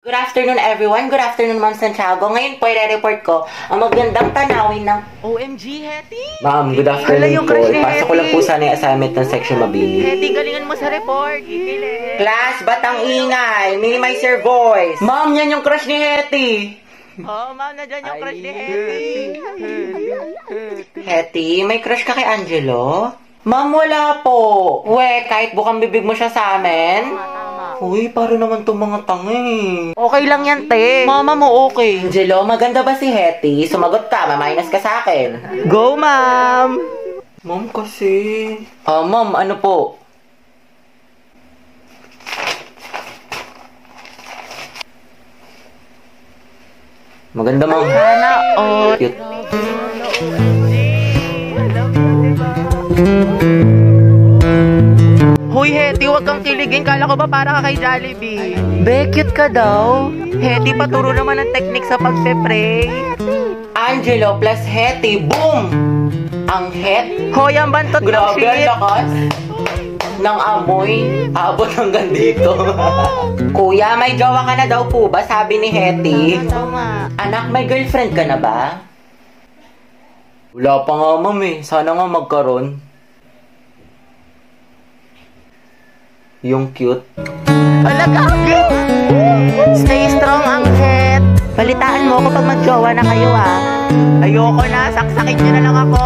Good afternoon everyone. Good afternoon Ma'am Santiago. Ngayon po i-report ko ang magandang tanawin ng OMG, Hetty! Ma'am, good afternoon po. Ipasok ko lang po sana yung assignment ng section mabini. Hetty, galingan mo sa report. Ikilig. Class, ba't ang ingay? Minimize your voice. Ma'am, yan yung crush ni Hetty. Oh, ma'am, nandyan yung crush ni Hetty. Hetty, may crush ka kay Angelo? Ma'am, wala po. We, kahit bukang bibig mo siya sa amin. Uy, para naman itong mga tanga Okay lang yan, te. Mama mo okay. Angelo, maganda ba si Hetty? Sumagot ka, maminus ka sa akin. Go, ma'am! Ma'am kasi... ma'am, ano po? Maganda, ma'am. Sana, oh. Cute. Hoy, Hetty, huwag kang kiligin. Kala ko ba para ka kay Jollibee? Be, cute ka daw. Hetty, paturo naman ang technique sa pagpe-pray. Angelo plus Hetty, boom! Ang het. Hoy, ang bantot ng Grabe, ang shit. lakas ng amoy. Abot hanggang dito. Kuya, may jowa ka na daw po ba? Sabi ni Hetty. Tama. Anak, may girlfriend ka na ba? Wala pa nga, ma'am eh. Sana nga magkaroon. Yung cute. Alaga! Stay strong, ang het. Balitaan mo ako pag mag-jowa na kayo, ah. Ayoko na. Saksakin nyo na lang ako.